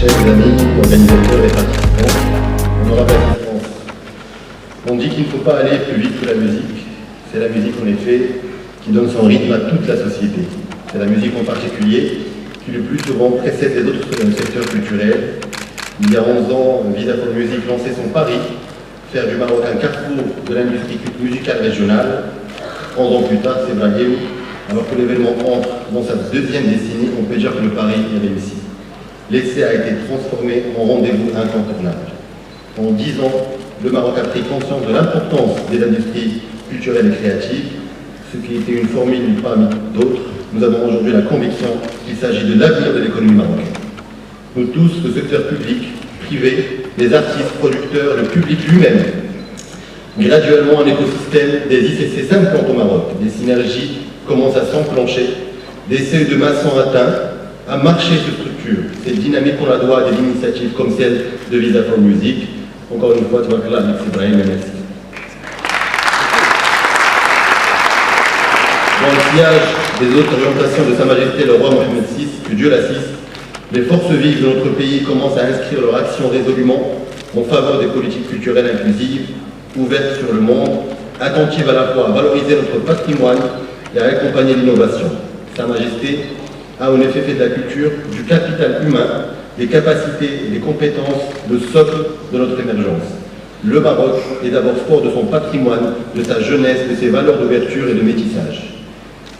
chers amis, organisateurs et participants, honorables assistants. On dit qu'il ne faut pas aller plus vite que la musique. C'est la musique en effet qui donne son rythme à toute la société. C'est la musique en particulier qui le plus souvent précède les autres secteurs culturels. Il y a 11 ans, Visa4 Music lançait son pari, faire du Maroc un carrefour de l'industrie musicale régionale. 11 ans plus tard, c'est Brahim. Alors que l'événement entre dans sa deuxième décennie, on peut dire que le pari est réussi. L'essai a été transformé en rendez-vous incontournable. En 10 ans, le Maroc a pris conscience de l'importance des industries culturelles et créatives, ce qui était une formule parmi d'autres. Nous avons aujourd'hui la conviction qu'il s'agit de l'avenir de l'économie marocaine. Nous tous, le secteur public, privé, les artistes, producteurs, le public lui-même, graduellement un écosystème des ICC s'implante au Maroc. Des synergies commencent à s'enclencher, des seuils de masse sont atteints, un marché se structure. Cette dynamique, on la doit à des initiatives comme celle de Visa4 Music. Encore une fois, tu vas là, Ibrahim, et merci. Dans le sillage des autres orientations de Sa Majesté le roi Mohamed VI, que Dieu l'assiste, les forces vives de notre pays commencent à inscrire leur action résolument en faveur des politiques culturelles inclusives, ouvertes sur le monde, attentives à la fois à valoriser notre patrimoine et à accompagner l'innovation. Sa Majesté a en effet fait de la culture, du capital humain, des capacités et des compétences, le socle de notre émergence. Le Maroc est d'abord fort de son patrimoine, de sa jeunesse, de ses valeurs d'ouverture et de métissage.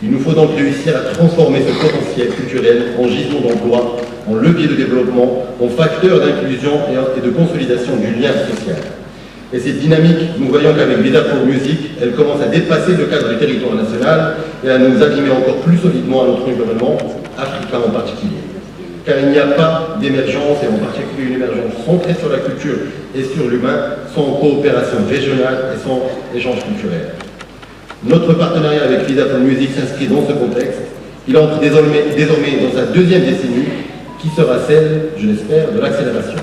Il nous faut donc réussir à transformer ce potentiel culturel en gisement d'emploi, en levier de développement, en facteur d'inclusion et de consolidation du lien social. Et cette dynamique, nous voyons qu'avec Visa4 Music, elle commence à dépasser le cadre du territoire national et à nous animer encore plus solidement à notre environnement, africain en particulier. Car il n'y a pas d'émergence, et en particulier une émergence centrée sur la culture et sur l'humain, sans coopération régionale et sans échange culturel. Notre partenariat avec Visa4 Music s'inscrit dans ce contexte. Il entre désormais dans sa deuxième décennie, qui sera celle, je l'espère, de l'accélération.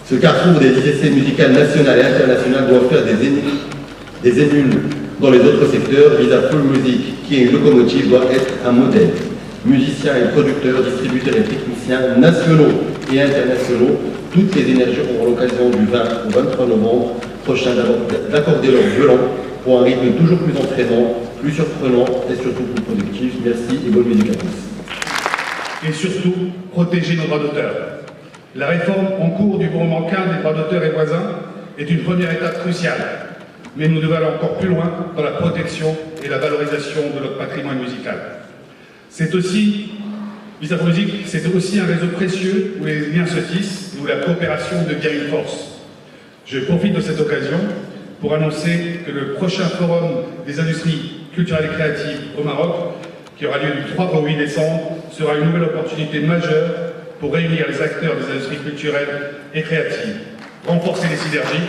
Ce carrefour des ICC musicales nationales et internationales doit faire des émules dans les autres secteurs. Visa4 Music, qui est une locomotive, doit être un modèle. Musiciens et producteurs, distributeurs et techniciens nationaux et internationaux, toutes les énergies auront l'occasion du 20 au 23 novembre prochain d'accorder leur violon pour un rythme toujours plus entraînant, plus surprenant et surtout plus productif. Merci et bonne musique à tous. Et surtout, protéger nos droits d'auteur. La réforme en cours du droit manquant des droits d'auteur et voisins est une première étape cruciale, mais nous devons aller encore plus loin dans la protection et la valorisation de notre patrimoine musical. C'est aussi, Visa4 Music, c'est aussi un réseau précieux où les liens se tissent et où la coopération devient une force. Je profite de cette occasion pour annoncer que le prochain forum des industries culturelles et créatives au Maroc, qui aura lieu du 3 au 8 décembre, sera une nouvelle opportunité majeure pour réunir les acteurs des industries culturelles et créatives, renforcer les synergies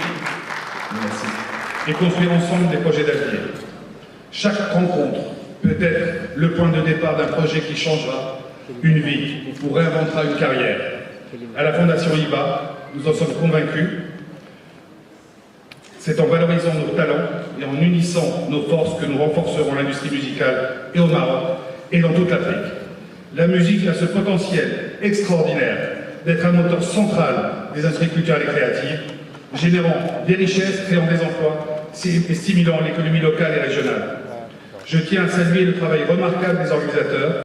et construire ensemble des projets d'avenir. Chaque rencontre peut être le point de départ d'un projet qui changera une vie ou réinventera une carrière. À la Fondation IBA, nous en sommes convaincus. C'est en valorisant nos talents et en unissant nos forces que nous renforcerons l'industrie musicale et au Maroc et dans toute l'Afrique. La musique a ce potentiel extraordinaire d'être un moteur central des industries culturelles et créatives, générant des richesses, créant des emplois et stimulant l'économie locale et régionale. Je tiens à saluer le travail remarquable des organisateurs